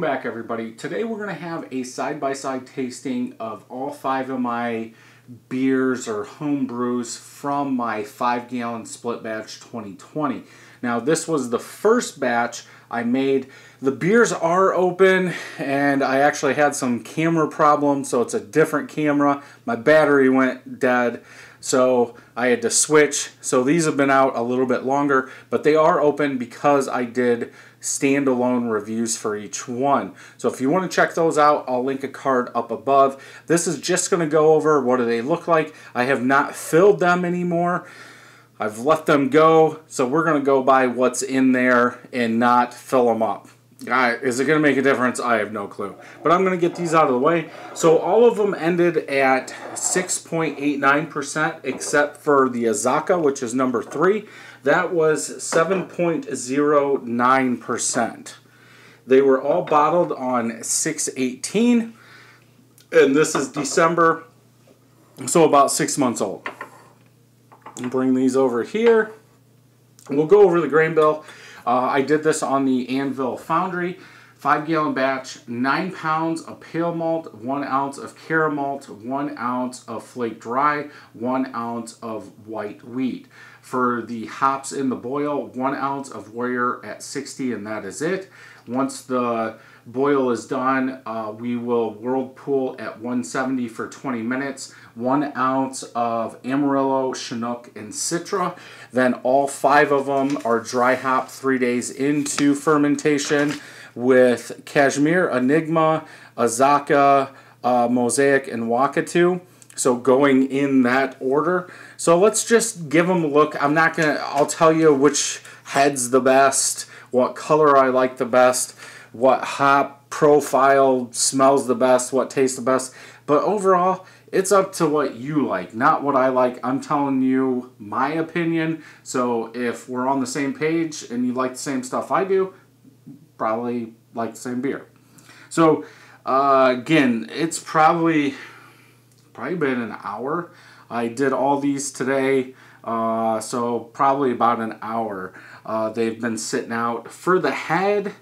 Welcome back, everybody. Today we're going to have a side-by-side tasting of all 5 of my beers or home brews from my 5-gallon split batch 2020. Now, this was the first batch I made. The beers are open, and I actually had some camera problems, so it's a different camera. My battery went dead, so I had to switch. So these have been out a little bit longer, but they are open because I did standalone reviews for each one. So if you want to check those out, I'll link a card up above. This is just going to go over what do they look like. I have not filled them anymore. I've let them go, so we're going to go by what's in there and not fill them up. Is it going to make a difference? I have no clue. But I'm going to get these out of the way. So all of them ended at 6.89% except for the Azacca, which is number 3. That was 7.09%. They were all bottled on 6/18, and this is December, so about 6 months old. I'll bring these over here. We'll go over the grain bill. I did this on the Anvil Foundry. 5-gallon batch, 9 pounds of pale malt, 1 ounce of Caramalt, 1 ounce of Flaked rye, 1 ounce of white wheat. For the hops in the boil, 1 ounce of Warrior at 60, and that is it. Once the boil is done, we will Whirlpool at 170 for 20 minutes. 1 ounce of Amarillo, Chinook, and Citra. Then all 5 of them are dry hopped 3 days into fermentation with Cashmere, Enigma, Azacca, Mosaic, and Wakatu. So going in that order. So let's just give them a look. I'll tell you which head's the best, what color I like the best, what hop profile smells the best, what tastes the best. But overall, it's up to what you like, not what I like. I'm telling you my opinion. So if we're on the same page and you like the same stuff I do, probably like the same beer. So again, it's probably been an hour. I did all these today, so probably about an hour. They've been sitting out. For the head,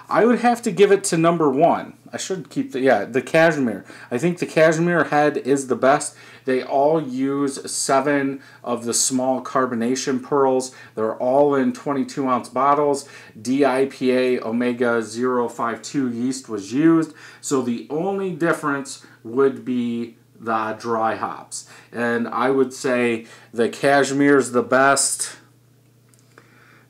I would have to give it to number 1. I should keep the Cashmere. I think the Cashmere head is the best. They all use 7 of the small carbonation pearls. They're all in 22-ounce bottles. DIPA Omega 052 yeast was used. So the only difference would be the dry hops. And I would say the Cashmere is the best.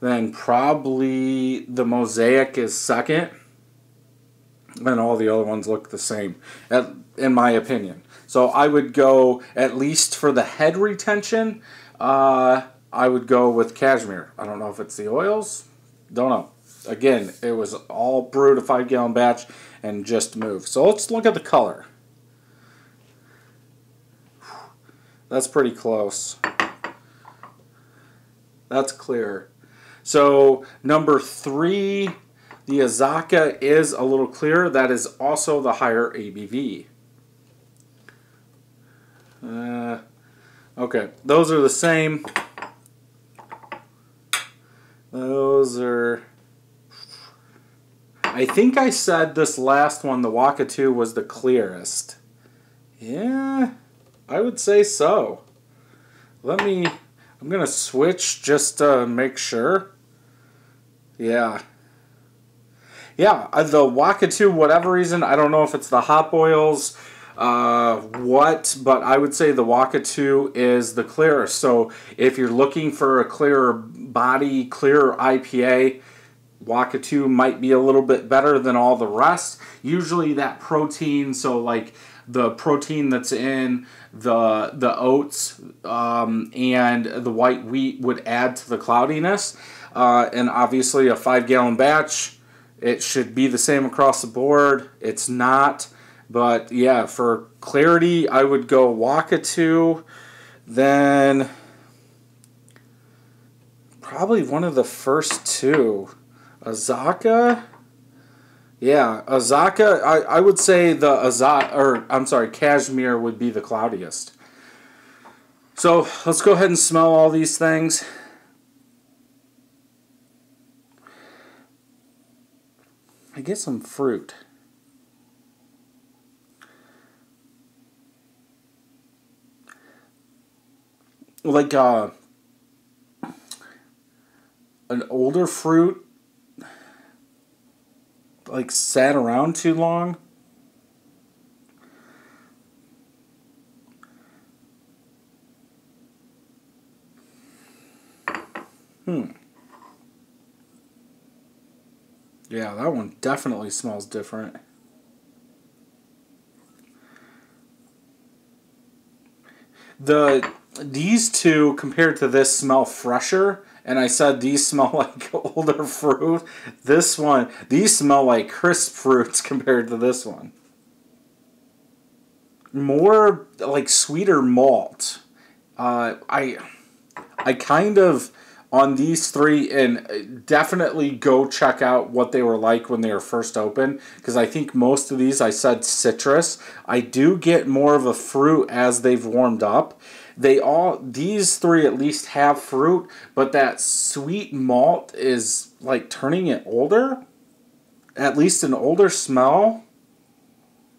Then probably the Mosaic is second. And all the other ones look the same, in my opinion. So I would go, at least for the head retention, I would go with Cashmere. I don't know if it's the oils. Don't know. Again, it was all brewed a 5-gallon batch and just moved. So let's look at the color. That's pretty close. That's clear. So number 3, the Azacca is a little clearer. That is also the higher ABV. Okay, those are the same. Those are... I think I said this last one, the Wakatu, was the clearest. Yeah, I would say so. I'm going to switch just to make sure. Yeah. Yeah, the Wakatu, whatever reason, I don't know if it's the hop oils, but I would say the Wakatu is the clearest. So if you're looking for a clearer body, clearer IPA, Wakatu might be a little bit better than all the rest. Usually that protein, so like the protein that's in the oats and the white wheat would add to the cloudiness. And obviously a 5-gallon batch, it should be the same across the board. It's not. But yeah, for clarity, I would go Wakatu. Then probably one of the first 2. Azacca. Yeah, Azacca, I would say the Cashmere would be the cloudiest. So let's go ahead and smell all these things. I get some fruit. Like an older fruit, like sat around too long. Yeah, that one definitely smells different. These two compared to this smell fresher, and I said these smell like older fruit. These smell like crisp fruits compared to this one. More like sweeter malt. I kind of, on these three, and definitely go check out what they were like when they were first open, because I think most of these, I said citrus. I do get more of a fruit as they've warmed up. These three at least have fruit, but that sweet malt is like turning it older, at least an older smell.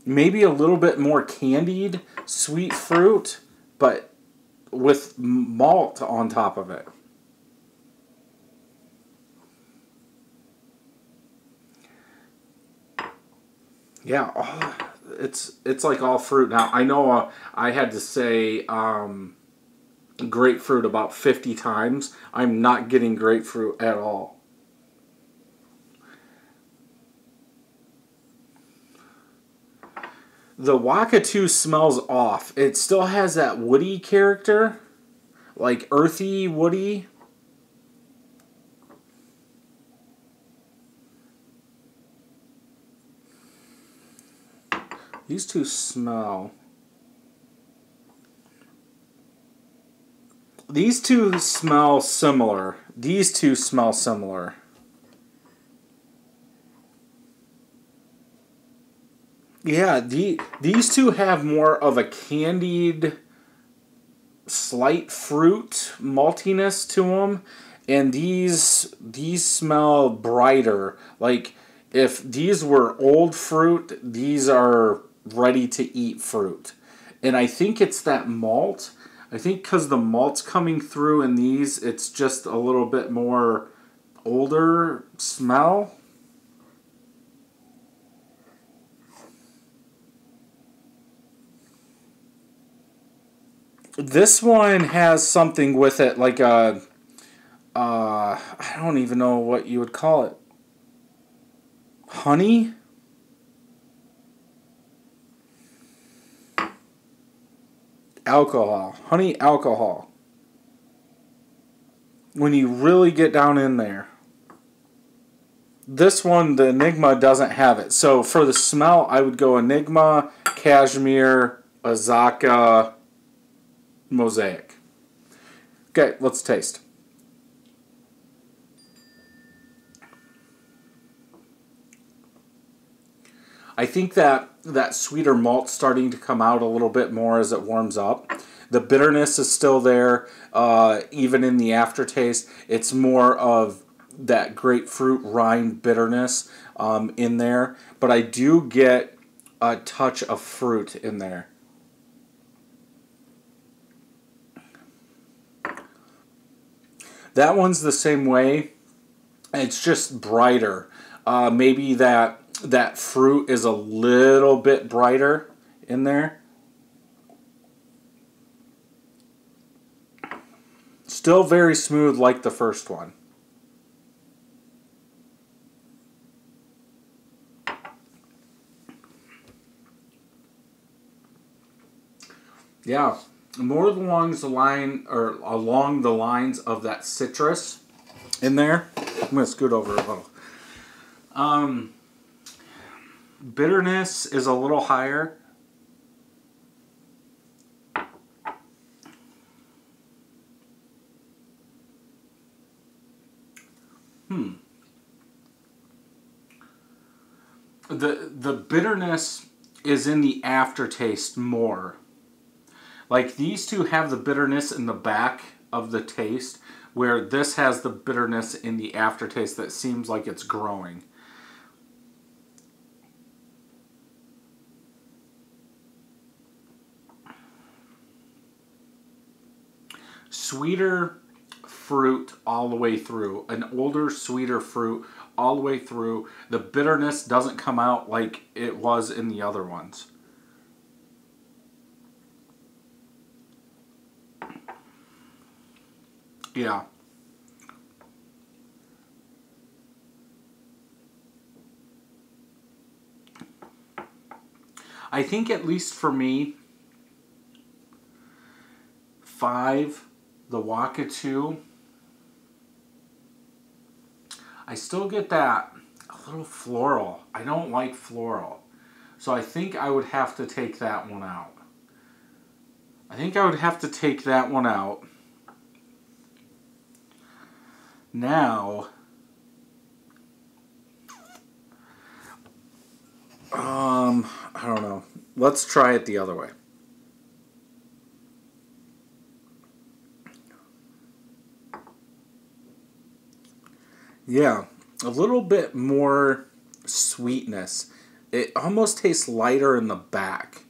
Maybe a little bit more candied sweet fruit, but with malt on top of it. Yeah, it's like all fruit. Now, I know I had to say grapefruit about 50 times. I'm not getting grapefruit at all. The Wakatu smells off. It still has that woody character, like earthy, woody. These two smell. These two smell similar. These two smell similar. Yeah, these two have more of a candied, slight fruit maltiness to them, and these smell brighter. Like if these were old fruit, these are ready to eat fruit. And I think it's that malt. I think because the malt's coming through in these, it's just a little bit more older smell. This one has something with it, like a, I don't even know what you would call it. Honey? Alcohol. Honey alcohol. When you really get down in there. This one, the Enigma, doesn't have it. So for the smell, I would go Enigma, Cashmere, Azacca, Mosaic. Okay, let's taste. I think that sweeter malt's starting to come out a little bit more as it warms up. The bitterness is still there, even in the aftertaste. It's more of that grapefruit rind bitterness in there. But I do get a touch of fruit in there. That one's the same way. It's just brighter. Maybe that fruit is a little bit brighter in there. Still very smooth like the first one. Yeah, more along the lines of that citrus in there. I'm gonna scoot over a little. Bitterness is a little higher. The bitterness is in the aftertaste more. Like these two have the bitterness in the back of the taste, where this has the bitterness in the aftertaste that seems like it's growing. sweeter fruit all the way through. An older, sweeter fruit all the way through. The bitterness doesn't come out like it was in the other ones. Yeah. I think at least for me, 5, the Wakatu, I still get that a little floral. I don't like floral. So I think I would have to take that one out. I think I would have to take that one out. Now, I don't know. Let's try it the other way. Yeah, a little bit more sweetness. It almost tastes lighter in the back.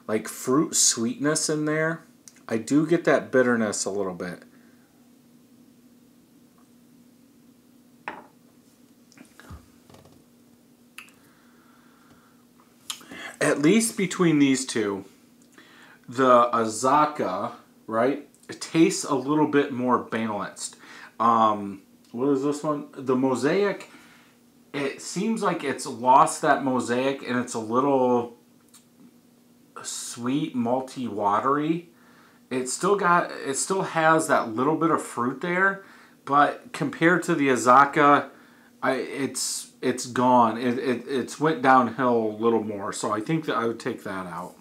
Like fruit sweetness in there. I do get that bitterness a little bit. At least between these two, the Azacca, right, it tastes a little bit more balanced. What is this one? The Mosaic, it seems like it's lost that Mosaic and it's a little sweet, malty, watery. It still has that little bit of fruit there, but compared to the Azacca, it's gone. It's went downhill a little more, so I think that I would take that out.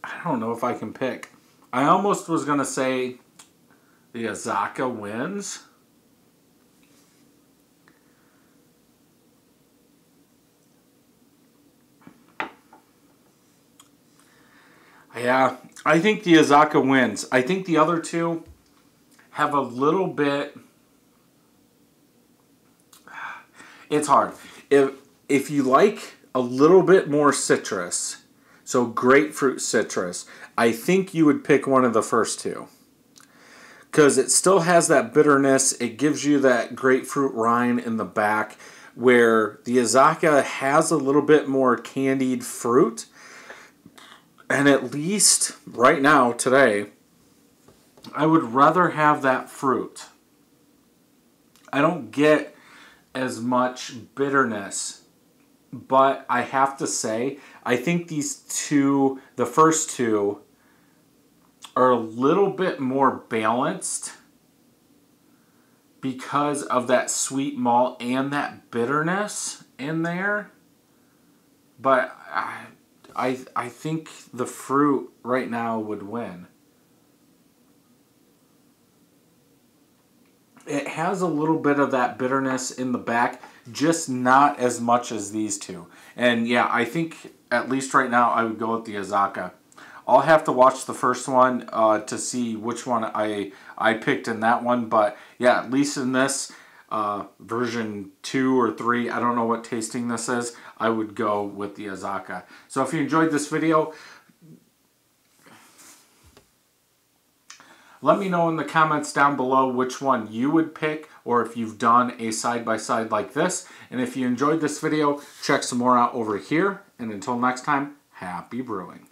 I don't know if I can pick. I almost was going to say the Azacca wins. Yeah, I think the Azacca wins. I think the other two have a little bit... It's hard. If you like a little bit more citrus, so grapefruit citrus, I think you would pick one of the first two. Because it still has that bitterness. It gives you that grapefruit rind in the back, where the Azacca has a little bit more candied fruit. And at least right now, today, I would rather have that fruit. I don't get as much bitterness, but I have to say, I think these two, the first two, are a little bit more balanced because of that sweet malt and that bitterness in there. But I think the fruit right now would win. It has a little bit of that bitterness in the back, just not as much as these two. And yeah, I think at least right now I would go with the Azacca. I'll have to watch the first one to see which one I picked in that one. But yeah, at least in this version 2 or 3, I don't know what tasting this is, I would go with the Azacca. So if you enjoyed this video, let me know in the comments down below which one you would pick, or if you've done a side-by-side like this. And if you enjoyed this video, check some more out over here. And until next time, happy brewing.